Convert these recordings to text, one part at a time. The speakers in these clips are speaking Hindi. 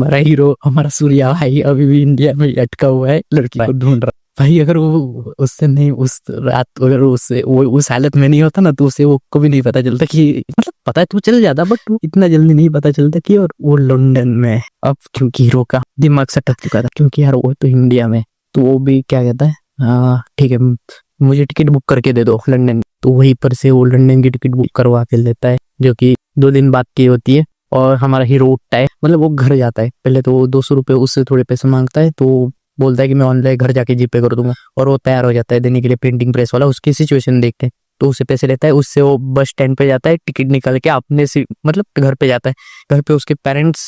हमारा हीरो, हमारा सूर्या भाई अभी भी इंडिया में अटका हुआ है, लड़की को ढूंढ रहा भाई। अगर वो उससे नहीं, उस रात अगर उससे वो उस हालत में नहीं होता ना, तो उसे वो को भी नहीं पता चलता कि, मतलब पता तो चल जाता बट इतना जल्दी नहीं पता चलता कि और वो लंदन में है। अब क्योंकि हीरो का दिमाग सटक चुका था, क्योंकि यार वो तो इंडिया में, तो वो भी क्या कहता है, हाँ ठीक है मुझे टिकट बुक करके दे दो लंदन। तो वहीं पर से वो लंदन की टिकट बुक करवा के लेता है, जो कि 2 दिन बाद की होती है। और हमारा हीरो उठता है, मतलब वो घर जाता है। पहले तो वो 200 रुपये उससे थोड़े पैसे मांगता है, तो बोलता है कि मैं ऑनलाइन घर जाके जीपे कर दूंगा, और वो तैयार हो जाता है देने के लिए प्रिंटिंग प्रेस वाला। उसकी सिचुएशन देखते हैं तो उससे पैसे लेता है, उससे वो बस स्टैंड पे जाता है, टिकट निकाल के अपने से, मतलब घर पे जाता है। घर पे उसके पेरेंट्स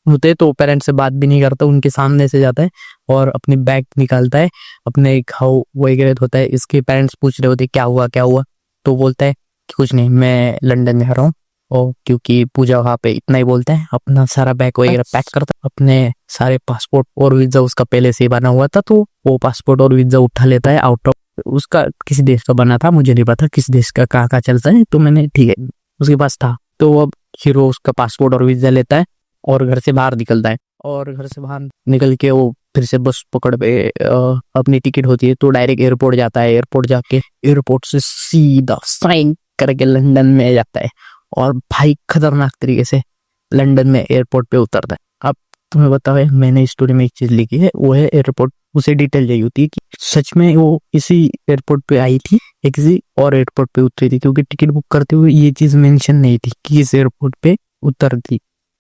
होते, तो पेरेंट्स से बात भी नहीं करता, उनके सामने से जाता है और अपनी बैग निकालता है, अपने खाओ वगैरह होता है। इसके पेरेंट्स पूछ रहे होते क्या हुआ क्या हुआ, तो बोलता है कि कुछ नहीं, मैं लंदन जा रहा हूँ। और क्योंकि पूजा वहाँ पे इतना ही बोलता है, अपना सारा बैग वगैरह पैक करता है, अपने सारे पासपोर्ट और वीजा उसका पहले से ही बना हुआ था, तो वो पासपोर्ट और वीजा उठा लेता है आउट ऑफ, उसका किसी देश का बना था, मुझे नहीं पता किस देश का कहाँ चलता है, तो मैंने ठीक है उसके पास था। तो अब हीरो उसका पासपोर्ट और वीजा लेता है और घर से बाहर निकलता है। और घर से बाहर निकल के वो फिर से बस पकड़ पे अपनी टिकट होती है, तो डायरेक्ट एयरपोर्ट जाता है। एयरपोर्ट जाके एयरपोर्ट से सीधा साइन करके लंदन में जाता है, और भाई खतरनाक तरीके से लंदन में एयरपोर्ट पे उतरता है। अब तुम्हें बताओ यार, मैंने इस स्टोरी में एक चीज लिखी है, वो है एयरपोर्ट। उसे डिटेल चाहिए होती है कि सच में वो इसी एयरपोर्ट पे आई थी या किसी और एयरपोर्ट पे उतरी थी, क्योंकि टिकट बुक करते हुए ये चीज मेंशन नहीं थी कि इस एयरपोर्ट पे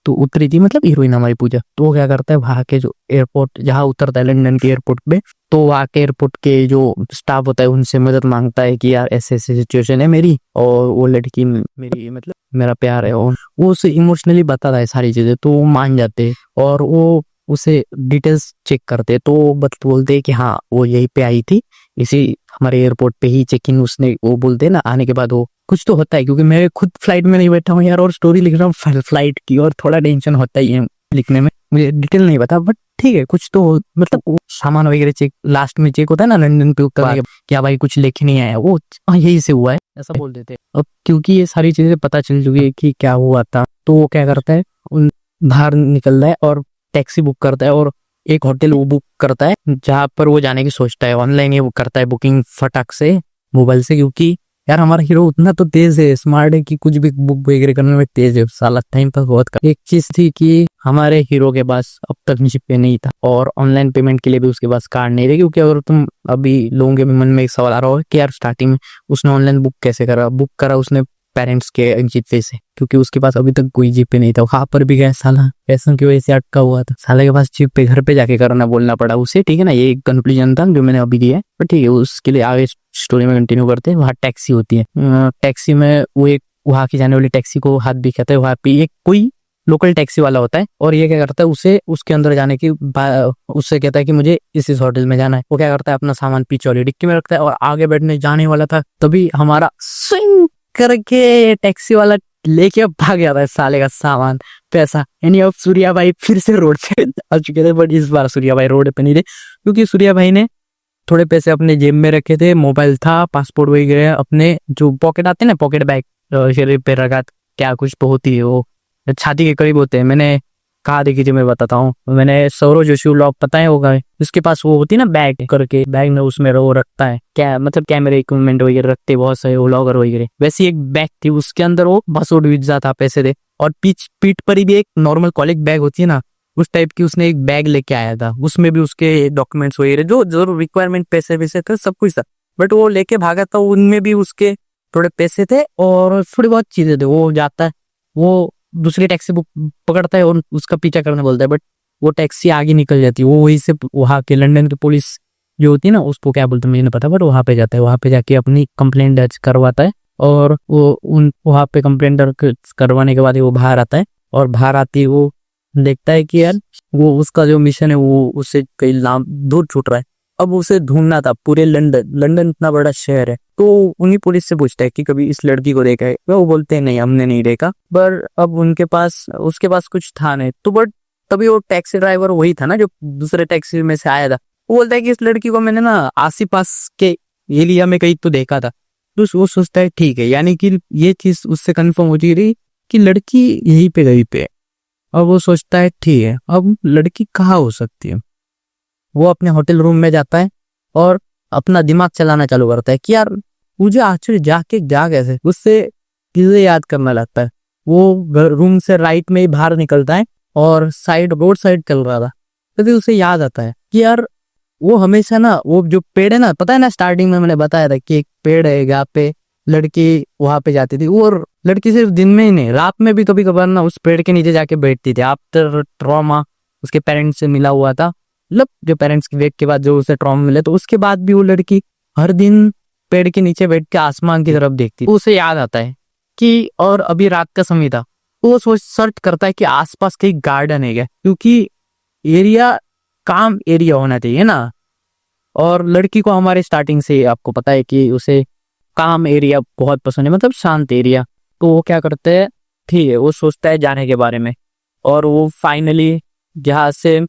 उतरी थी, मतलब हीरोइन हमारी पूजा। तो वो क्या करता है, वहां के जो एयरपोर्ट जहाँ उतरता है लंदन के एयरपोर्ट पे, तो वहाँ के एयरपोर्ट के जो स्टाफ होता है उनसे मदद मांगता है कि यार ऐसे ऐसे सिचुएशन है मेरी, और वो लड़की मेरी, मतलब मेरा प्यार है। और वो उसे इमोशनली बताता है सारी चीजें, तो वो मान जाते हैं और वो उसे डिटेल्स चेक करते, तो बोलते हैं कि हाँ वो यहीं पे आई थी, इसी हमारे एयरपोर्ट पे ही चेक इन उसने, वो बोलते हैं ना आने के बाद वो कुछ तो होता है, क्योंकि मैं खुद फ्लाइट में नहीं बैठा हूँ यार, और स्टोरी लिख रहा हूँ फ्लाइट की, और थोड़ा टेंशन होता ही है लिखने में, मुझे डिटेल नहीं पता बट ठीक है कुछ तो, मतलब वो सामान वगैरह चेक लास्ट में चेक होता है ना लंदन पे उतरने के, क्या भाई कुछ लेके नहीं आया वो, यही से हुआ है ऐसा बोल देते। अब क्योंकि ये सारी चीजें पता चल चुकी है कि क्या हुआ था, तो वो क्या करता है, बाहर निकलता है और टैक्सी बुक करता है, और एक होटल वो बुक करता है जहाँ पर वो जाने की सोचता है। ऑनलाइन ये बुक करता है बुकिंग फटाक से मोबाइल से, क्योंकि यार हमारा हीरो उतना तो तेज है, स्मार्ट है कि कुछ भी बुक वगैरह करने में तेज है, साला टाइम पास बहुत कर। एक चीज थी कि हमारे हीरो के पास अब तक जीपे नहीं था, और ऑनलाइन पेमेंट के लिए भी उसके पास कार्ड नहीं थे, क्योंकि अगर तुम अभी लोगों के मन में एक सवाल आ रहा हो कि यार स्टार्टिंग में उसने ऑनलाइन बुक करा उसने पेरेंट्स के जीपे से, क्योंकि उसके पास अभी तक कोई जीपे नहीं था। वहां पर भी गया साला, पैसों की वजह से अटका हुआ था, साले के पास जीपे घर पे जाके करना बोलना पड़ा उसे, ठीक है ना। ये एक कंक्लूजन था जो मैंने अभी दिया है, पर ठीक है उसके लिए आगे स्टोरी में कंटिन्यू करते हैं। वहाँ टैक्सी होती है, टैक्सी में वो एक वहाँ की जाने वाली टैक्सी को हाथ दिखाता है, वहाँ पे एक कोई लोकल टैक्सी वाला होता है, और ये क्या करता है, उसे उसके अंदर जाने की उससे कहता है कि मुझे इस होटल में जाना है। वो क्या करता है, अपना सामान पीछे वाली डिक्की में रखता है और आगे बैठने जाने वाला था, तभी हमारा स्विंग करके टैक्सी वाला लेके भाग जाता है साले का सामान पैसा। यानी अब सूर्या भाई फिर से रोड पे आ चुके थे, बट इस बार सूर्या भाई रोड पे नहीं थे, क्योंकि सूर्या भाई ने थोड़े पैसे अपने जेब में रखे थे, मोबाइल था, पासपोर्ट वगैरह, अपने जो पॉकेट आते हैं ना, पॉकेट बैग शरीर पे रखा, क्या कुछ तो होती है वो छाती के करीब होते हैं, मैंने कहा देखी थी, मैं बताता हूँ, मैंने सौरव जोशी व्लॉग पता है होगा, उसके पास वो होती है ना बैग करके, बैग में उसमें वो रखता है क्या, मतलब कैमरे इक्विपमेंट वगैरह रखते बहुत सारे व्लॉगर वगैरह, वैसी एक बैग थी, उसके अंदर वो पासपोर्ट वीजा था, पैसे थे, और पीठ पर ही भी एक नॉर्मल कॉलेज बैग होती है ना, उस टाइप की उसने एक बैग लेके आया था, उसमें भी उसके डॉक्यूमेंट्स वगैरह जो जो रिक्वायरमेंट पैसे वैसे थे सब कुछ था, बट वो लेके भागा था, उनमें भी उसके थोड़े पैसे थे और थोड़ी बहुत चीजें थे। वो जाता है, वो दूसरी टैक्सी पकड़ता है और उसका पीछा करने बोलता है, बट वो टैक्सी आगे निकल जाती है, वो वहीं से वहां के लंदन की पुलिस जो होती है ना, उसको क्या बोलते हैं मुझे नहीं पता, बट वहां पे जाता है, वहां पे जाके अपनी कंप्लेंट दर्ज करवाता है, और वो वहां पे कंप्लेंट दर्ज करवाने के बाद वो बाहर आता है, और बाहर आती है वो देखता है कि यार वो उसका जो मिशन है वो उससे कई दूर छूट रहा है। अब उसे ढूंढना था पूरे लंदन इतना बड़ा शहर है, तो उन्हीं पुलिस से पूछता है कि कभी इस लड़की को देखा है, वो बोलते हैं नहीं हमने नहीं देखा, पर अब उसके पास कुछ था नहीं, तो बट तभी वो टैक्सी ड्राइवर वही था ना जो दूसरे टैक्सी में से आया था, वो बोलता है कि इस लड़की को मैंने ना आसी पास के एरिया में कहीं तो देखा था, तो वो सोचता है ठीक है, यानी कि ये चीज उससे कंफर्म हो रही कि लड़की यहीं पे है। और वो सोचता है ठीक है अब लड़की कहाँ हो सकती है। वो अपने होटल रूम में जाता है और अपना दिमाग चलाना चालू करता है कि यार मुझे आखिर जा कैसे, उससे चीजें याद करने लगता है। वो रूम से राइट में ही बाहर निकलता है और रोड साइड चल रहा था, तो फिर उसे याद आता है कि यार वो हमेशा ना, वो जो पेड़ है ना, पता है ना स्टार्टिंग में मैंने बताया था कि एक पेड़ है जहाँ पे लड़की वहां पे जाती थी, वो लड़की सिर्फ दिन में ही नहीं रात में भी कभी कभार ना उस पेड़ के नीचे जाके बैठती थी। आफ्टर ट्रॉमा उसके पेरेंट्स से मिला हुआ था, मतलब जो पेरेंट्स की वेट के बाद जो उसे ट्रॉमा मिले, तो उसके बाद भी वो लड़की हर दिन पेड़ के नीचे बैठ के आसमान की तरफ देखती। तो उसे याद आता है कि और अभी रात का समय था, तो वो सोच सर्च करता है कि आसपास कहीं गार्डन है क्या, क्योंकि एरिया काम एरिया होना चाहिए ना। और लड़की को हमारे स्टार्टिंग से आपको पता है कि उसे काम एरिया बहुत पसंद है, मतलब शांत एरिया। तो वो क्या करते हैं, ठीक है वो सोचता है जाने के बारे में, और वो फाइनली जहाँ से